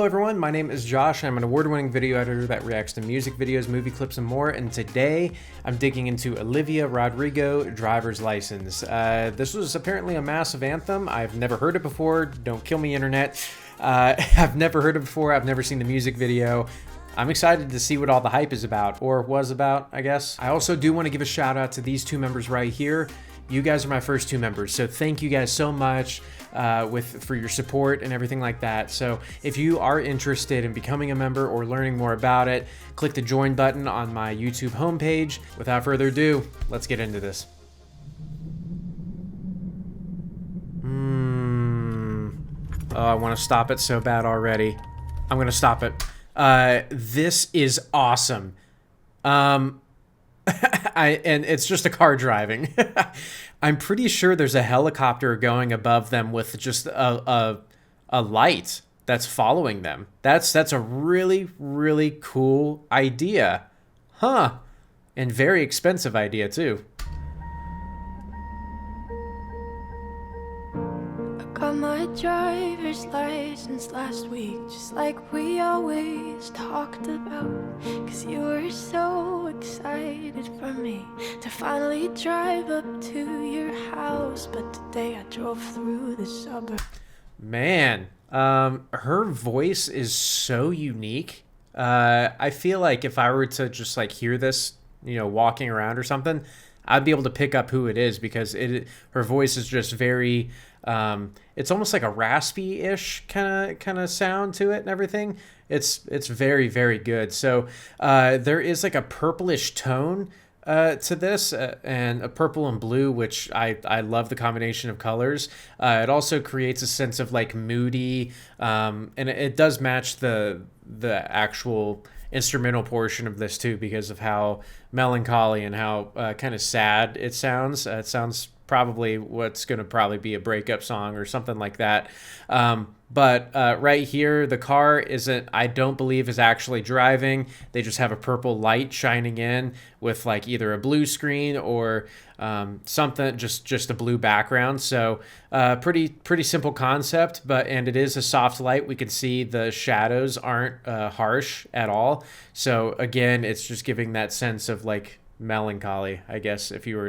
everyone, my name is Josh. I'm an award-winning video editor that reacts to music videos, movie clips, and more, and today I'm digging into Olivia Rodrigo, Driver's License. This was apparently a massive anthem. I've never heard it before. Don't kill me, internet. I've never heard it before. I've never seen the music video. I'm excited to see what all the hype is about, or was about, I guess. I also do want to give a shout out to these two members right here. You guys are my first two members, so thank you guys so much for your support and everything like that. So if you are interested in becoming a member or learning more about it, click the join button on my YouTube homepage. Without further ado, let's get into this. Oh, I want to stop it so bad already. I'm gonna stop it. This is awesome. And it's just a car driving. I'm pretty sure there's a helicopter going above them with just a light that's following them. That's a really, really cool idea. Huh. And very expensive idea too. Got my driver's license last week, just like we always talked about. Cause you were so excited for me to finally drive up to your house. But today I drove through the suburbs. Man, her voice is so unique. I feel like if I were to just like hear this, walking around or something, I'd be able to pick up who it is because her voice is just very it's almost like a raspy-ish kind of sound to it and everything. It's very, very good. So there is like a purplish tone to this and a purple and blue, which I love the combination of colors. It also creates a sense of like moody, and it does match the actual instrumental portion of this too because of how melancholy and how kind of sad it sounds. It sounds probably what's going to probably be a breakup song or something like that. But right here, the car I don't believe is actually driving. They just have a purple light shining in with like either a blue screen or something, just a blue background. So pretty simple concept, and it is a soft light. We can see the shadows aren't harsh at all. So again, it's just giving that sense of like melancholy, I guess, if you were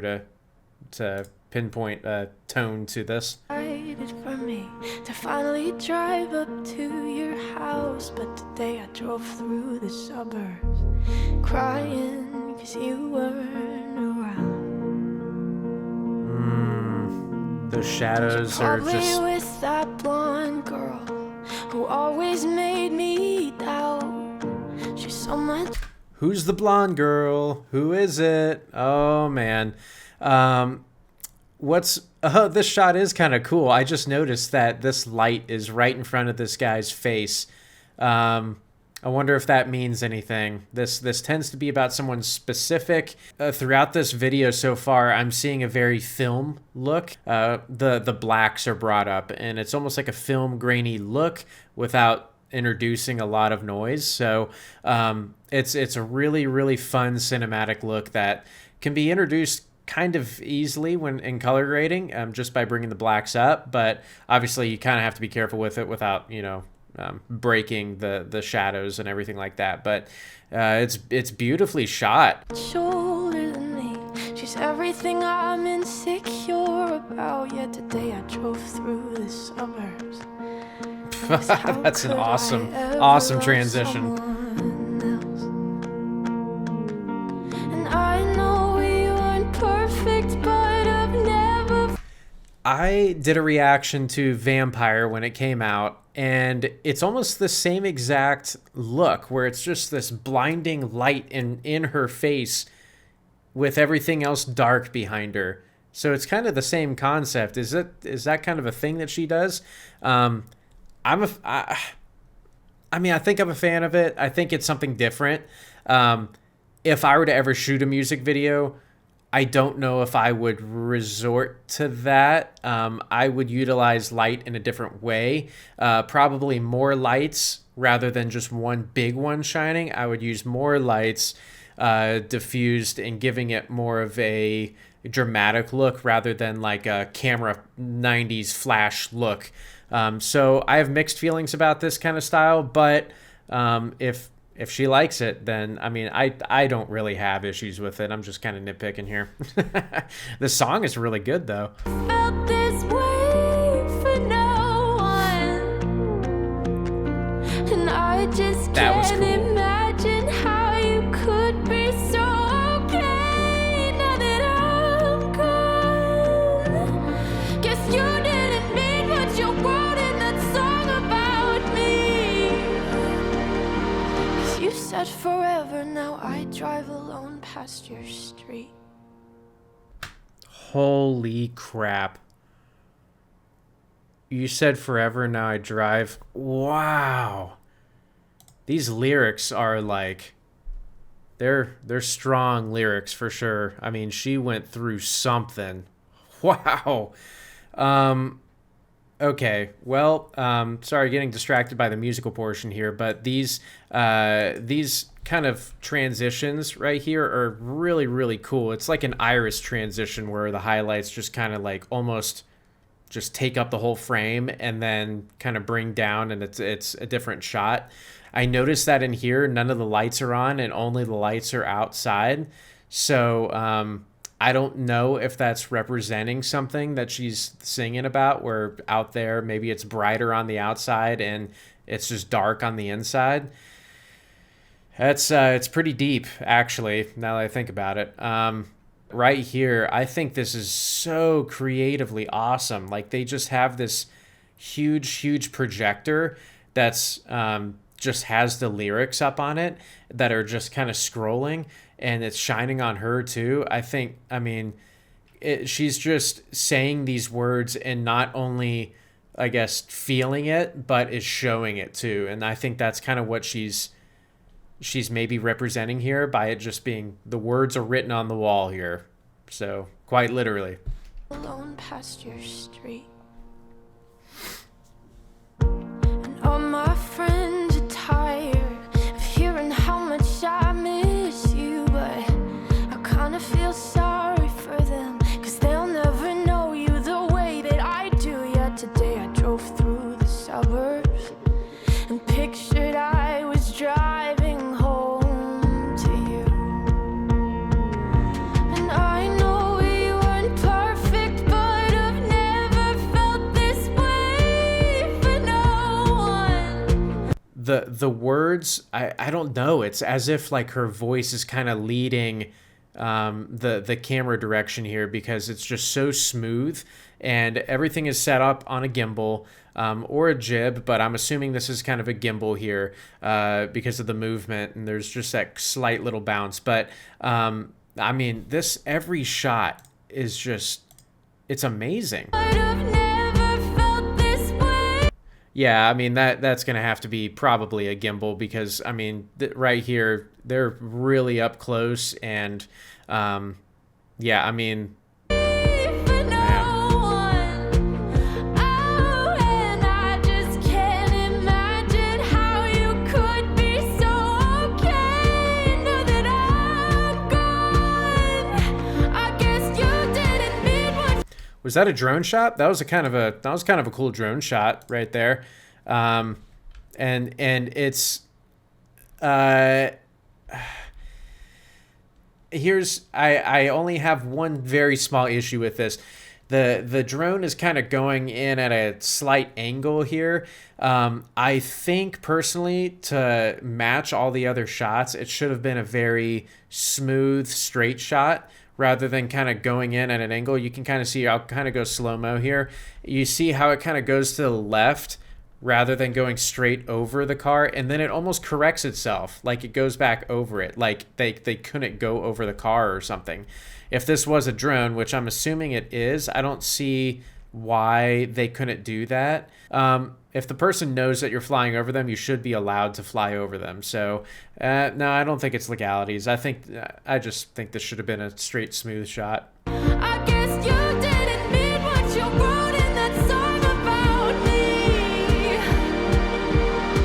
to pinpoint a tone to this. For me to finally drive up to your house, but today I drove through the suburbs crying because you weren't around. Those shadows are just with that blonde girl who always made me doubt. She's so much. Who's the blonde girl? Who is it? Oh man. This shot is kind of cool. I just noticed that this light is right in front of this guy's face. I wonder if that means anything. This tends to be about someone specific. Throughout this video so far, I'm seeing a very film look. The blacks are brought up, and it's almost like a film grainy look without introducing a lot of noise. So it's a really, really fun cinematic look that can be introduced kind of easily when in color grading, just by bringing the blacks up, but obviously you kind of have to be careful with it without breaking the shadows and everything like that. But it's beautifully shot. Shoulder than me, she's everything I'm insecure about. Yet today I drove through the suburbs. That's an awesome transition. I did a reaction to Vampire when it came out, and it's almost the same exact look where it's just this blinding light in her face with everything else dark behind her. So it's kind of the same concept. Is that kind of a thing that she does? I think I'm a fan of it. I think it's something different. If I were to ever shoot a music video, I don't know if I would resort to that. I would utilize light in a different way. Probably more lights rather than just one big one shining. I would use more lights diffused and giving it more of a dramatic look rather than like a camera 90s flash look. So I have mixed feelings about this kind of style, but if she likes it, then I mean, I don't really have issues with it. I'm just kind of nitpicking here. The song is really good though. Felt this way for no one, and I just That was can't cool. imagine how you could be so okay now that I'm gone. Guess you didn't mean what you wrote in that song about me. 'Cause you said forever, now I drive alone past your street. Holy crap. You said forever, now I drive. Wow. These lyrics are like, they're strong lyrics for sure. I mean, she went through something. Wow. Okay, well, sorry, getting distracted by the musical portion here, but these kind of transitions right here are really, really cool. It's like an iris transition where the highlights just kind of like almost just take up the whole frame and then kind of bring down, and it's a different shot. I noticed that in here, none of the lights are on and only the lights are outside. So I don't know if that's representing something that she's singing about, where out there maybe it's brighter on the outside and it's just dark on the inside. That's it's pretty deep, actually, now that I think about it. Right here, I think this is so creatively awesome. Like, they just have this huge projector that's just has the lyrics up on it that are just kind of scrolling, and it's shining on her too. I mean, she's just saying these words and not only, I guess, feeling it, but is showing it too. And I think that's kind of what she's maybe representing here by it just being, the words are written on the wall here. So quite literally. Alone past your street. And all my friends are tired of hearing how much I miss you, but I kinda feel sorry for them, 'cause they'll never know you the way that I do. Yet today I drove through the suburbs and pictured I was driving home to you. And I know we weren't perfect, but I've never felt this way for no one. The words, I don't know. It's as if like her voice is kind of leading the camera direction here, because it's just so smooth and everything is set up on a gimbal or a jib, but I'm assuming this is kind of a gimbal here because of the movement, and there's just that slight little bounce. But I mean, this, every shot is just, it's amazing. But I've never felt this way. Yeah, I mean, that's gonna have to be probably a gimbal, because I mean, right here they're really up close, and yeah, I mean, For no one. Oh, and I just can't imagine how you could be so okay now that I'm gone. I guess you didn't mean what. was that a drone shot? That was kind of a cool drone shot right there, and it's here's, I only have one very small issue with this. The drone is kind of going in at a slight angle here. I think personally, to match all the other shots, it should have been a very smooth, straight shot rather than kind of going in at an angle. You can kind of see, I'll kind of go slow-mo here. You see how it kind of goes to the left rather than going straight over the car, and then it almost corrects itself, like it goes back over it, like they couldn't go over the car or something. If this was a drone, which I'm assuming it is, I don't see why they couldn't do that. If the person knows that you're flying over them, you should be allowed to fly over them. So no, I don't think it's legalities. I just think this should have been a straight, smooth shot. I guess you didn't mean what you wrote in that song about me.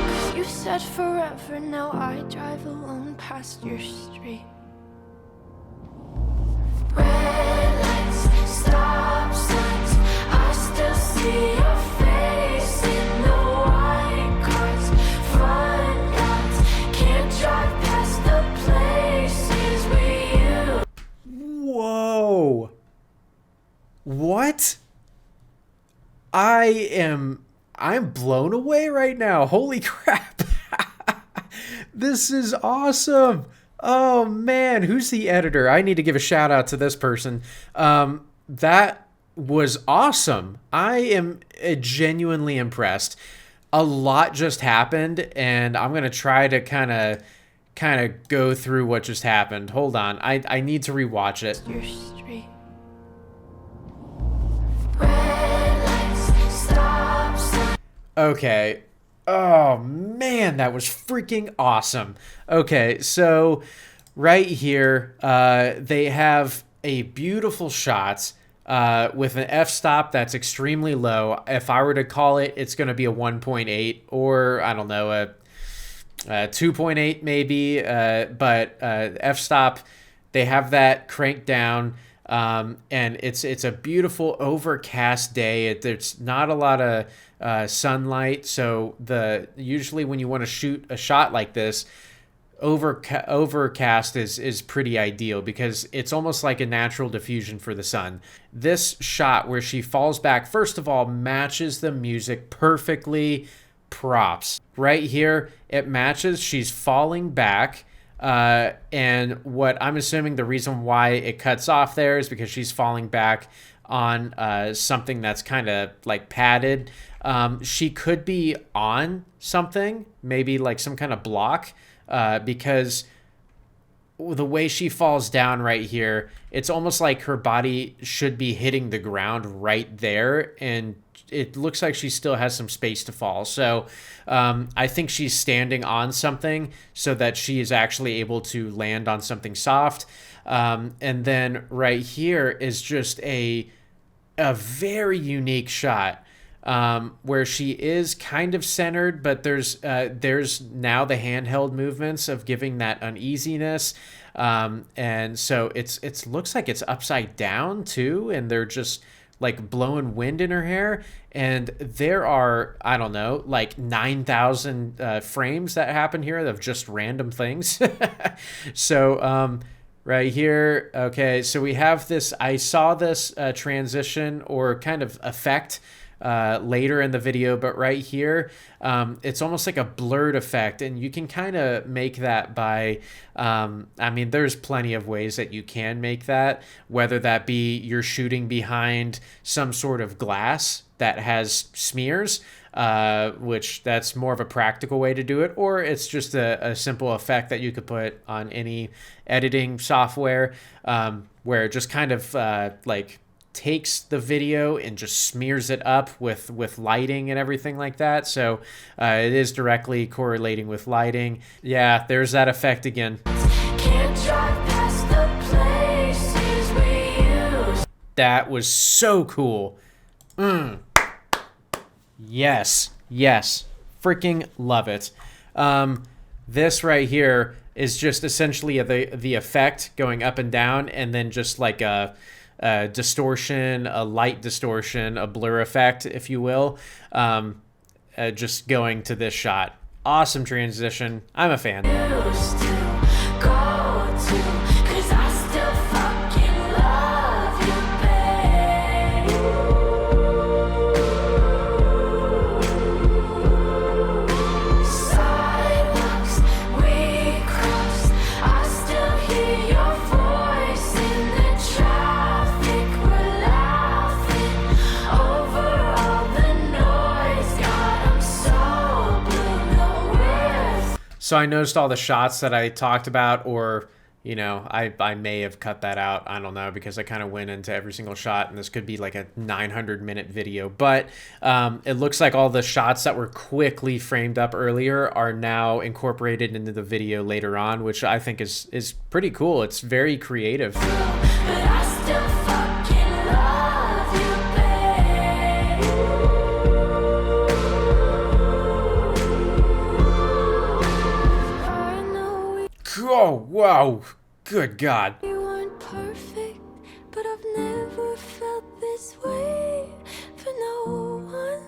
'Cause you said forever, now I drive alone past your street. Red lights, stop signs, I still see your face What? I'm blown away right now. Holy crap. This is awesome. Oh man, who's the editor? I need to give a shout out to this person. That was awesome. I am genuinely impressed. A lot just happened, and I'm gonna try to kind of go through what just happened. Hold on, I need to rewatch it. Your street. Red lights, stop sign. Okay. Oh man, that was freaking awesome. Okay, so right here, they have a beautiful shot with an f-stop that's extremely low. If I were to call it, it's going to be a 1.8 or I don't know, a 2.8 maybe. But f-stop, they have that cranked down. And it's a beautiful overcast day. There's not a lot of sunlight, so usually when you want to shoot a shot like this, overcast is pretty ideal because it's almost like a natural diffusion for the sun. This shot where she falls back, first of all, matches the music perfectly. Props. Right here, it matches. She's falling back. And what I'm assuming the reason why it cuts off there is because she's falling back on something that's kind of like padded. She could be on something, maybe like some kind of block, because the way she falls down right here, it's almost like her body should be hitting the ground right there, and it looks like she still has some space to fall. So I think she's standing on something so that she is actually able to land on something soft. And then right here is just a very unique shot where she is kind of centered, but there's now the handheld movements of giving that uneasiness. And so it looks like it's upside down too, and they're just like blowing wind in her hair, and there are, I don't know, like 9,000 frames that happen here of just random things. So right here, okay, so we have this, I saw this transition or kind of effect later in the video, but right here, it's almost like a blurred effect, and you can kind of make that by, I mean, there's plenty of ways that you can make that, whether that be you're shooting behind some sort of glass that has smears, which that's more of a practical way to do it, or it's just a simple effect that you could put on any editing software, where it just kind of like takes the video and just smears it up with lighting and everything like that. So it is directly correlating with lighting. Yeah, there's that effect again. Can't drive past the places we used. That was so cool. Yes, freaking love it. This right here is just essentially the effect going up and down, and then just like a distortion, a light distortion, a blur effect, if you will, just going to this shot. Awesome transition. I'm a fan. Used to go to, 'cause I still fucking love you, babe. Sidewalks we crossed, I still hear your voice in the traffic. We're laughing over all the noise. God, I'm so blue, no words. So I noticed all the shots that I talked about, or I may have cut that out. I don't know, because I kind of went into every single shot, and this could be like a 900-minute video. But it looks like all the shots that were quickly framed up earlier are now incorporated into the video later on, which I think is pretty cool. It's very creative. But I still fucking love you, babe. I know Oh, wow. Good God. we weren't perfect, but I've never felt this way for no one.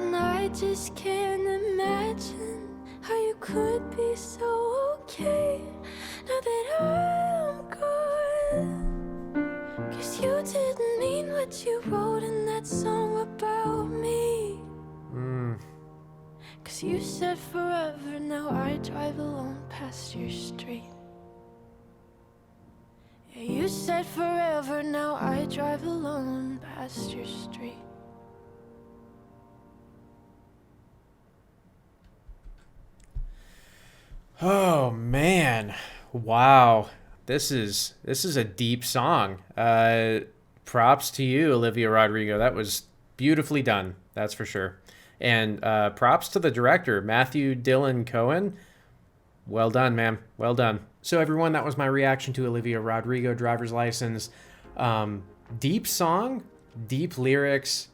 And I just can't imagine how you could be so okay now that I'm gone. 'Cause you what you wrote in that song about me. Cause you said forever, now I drive alone past your street. Yeah, you said forever, now I drive alone past your street. Oh man, wow, this is a deep song. Props to you, Olivia Rodrigo. That was beautifully done, that's for sure. And props to the director, Matthew Dillon Cohen. Well done, man. Well done. So everyone, that was my reaction to Olivia Rodrigo, Driver's License. Deep song, deep lyrics,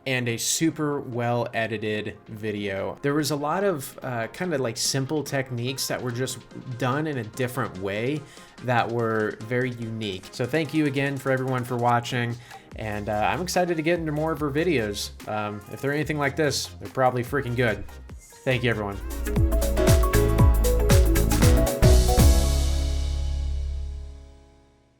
and a super well edited video. There was a lot of kind of like simple techniques that were just done in a different way that were very unique. So thank you again for everyone for watching, and I'm excited to get into more of her videos. If they're anything like this, they're probably freaking good. Thank you, everyone.